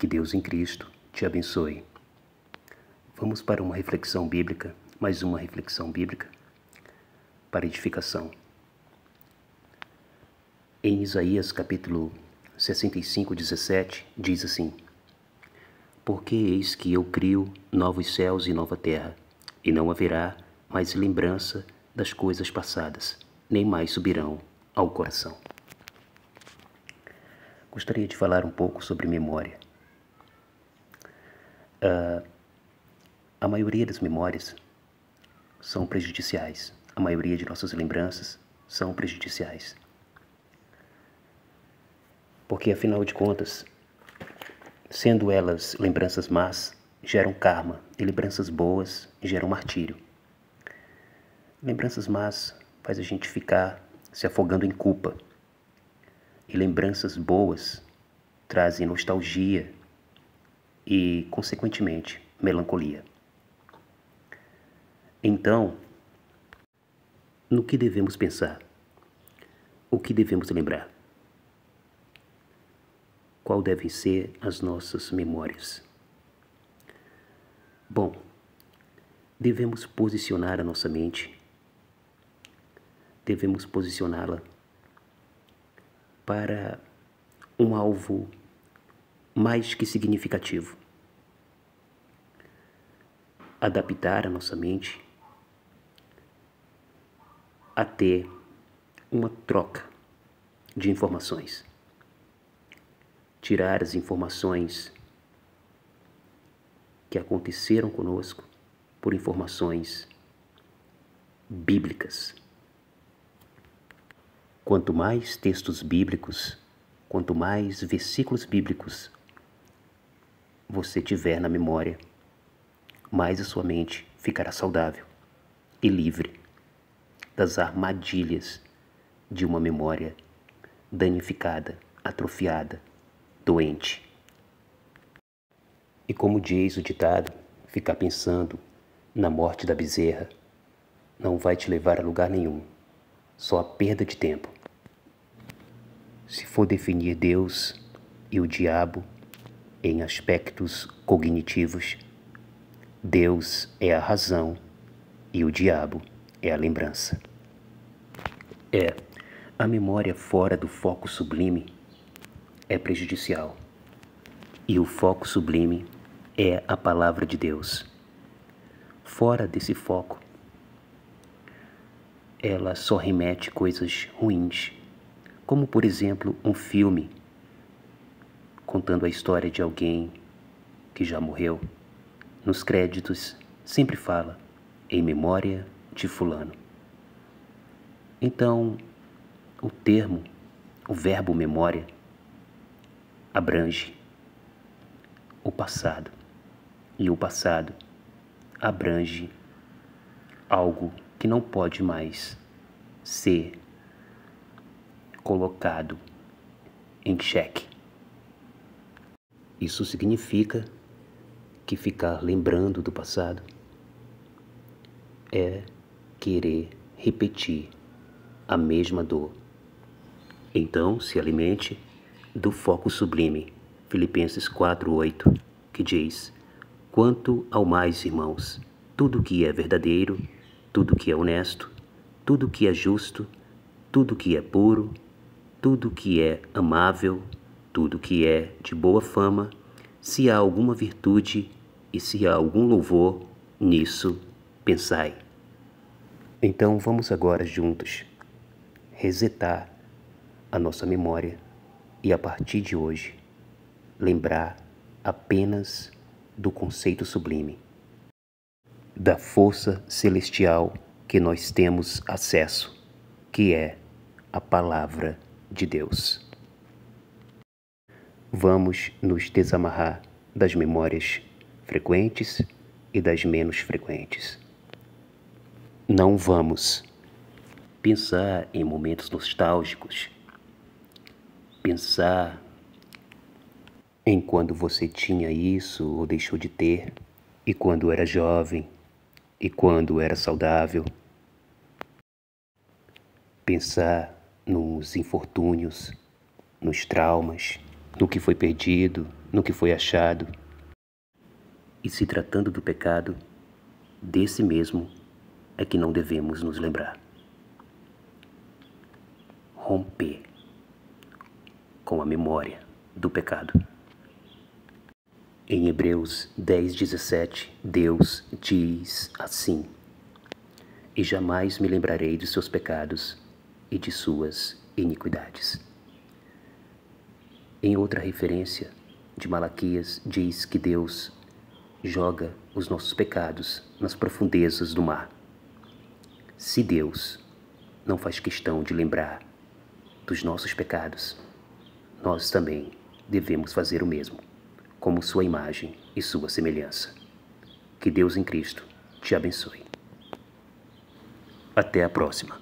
Que Deus em Cristo te abençoe. Vamos para uma reflexão bíblica, mais uma reflexão bíblica para edificação. Em Isaías capítulo 65, 17, diz assim: Porque eis que eu crio novos céus e nova terra, e não haverá mais lembrança das coisas passadas, nem mais subirão ao coração. Gostaria de falar um pouco sobre memória. A maioria das memórias são prejudiciais. A maioria de nossas lembranças são prejudiciais. Porque, afinal de contas, sendo elas lembranças más, geram karma, e lembranças boas geram martírio. Lembranças más faz a gente ficar se afogando em culpa. E lembranças boas trazem nostalgia e, consequentemente, melancolia. Então, no que devemos pensar? O que devemos lembrar? Qual devem ser as nossas memórias? Bom, devemos posicionar a nossa mente, devemos posicioná-la para um alvo mais que significativo. Adaptar a nossa mente a ter uma troca de informações. Tirar as informações que aconteceram conosco por informações bíblicas. Quanto mais textos bíblicos, quanto mais versículos bíblicos você tiver na memória, mais a sua mente ficará saudável e livre das armadilhas de uma memória danificada, atrofiada, doente. E como diz o ditado, ficar pensando na morte da bezerra não vai te levar a lugar nenhum, só a perda de tempo. Se for definir Deus e o diabo em aspectos cognitivos, Deus é a razão e o diabo é a lembrança. A memória fora do foco sublime é prejudicial. E o foco sublime é a palavra de Deus. Fora desse foco, ela só remete coisas ruins, como por exemplo um filme contando a história de alguém que já morreu. Nos créditos sempre fala em memória de fulano. Então, o verbo memória abrange o passado, e o passado abrange algo que não pode mais ser colocado em xeque. Isso significa que ficar lembrando do passado é querer repetir a mesma dor. Então, se alimente do foco sublime, Filipenses 4:8, que diz: Quanto ao mais, irmãos, tudo que é verdadeiro, tudo que é honesto, tudo que é justo, tudo que é puro, tudo que é amável, tudo que é de boa fama, se há alguma virtude e se há algum louvor, nisso pensai. Então vamos agora juntos resetar a nossa memória e a partir de hoje lembrar apenas do conceito sublime, da força celestial que nós temos acesso, que é a palavra de Deus. Vamos nos desamarrar das memórias frequentes e das menos frequentes. Não vamos pensar em momentos nostálgicos, pensar em quando você tinha isso ou deixou de ter, e quando era jovem, e quando era saudável. Pensar nos infortúnios, nos traumas, no que foi perdido, no que foi achado. E se tratando do pecado, desse mesmo é que não devemos nos lembrar. Romper com a memória do pecado. Em Hebreus 10:17, Deus diz assim: e jamais me lembrarei de seus pecados e de suas iniquidades. Em outra referência de Malaquias, diz que Deus joga os nossos pecados nas profundezas do mar. Se Deus não faz questão de lembrar dos nossos pecados, nós também devemos fazer o mesmo, como sua imagem e sua semelhança. Que Deus em Cristo te abençoe. Até a próxima.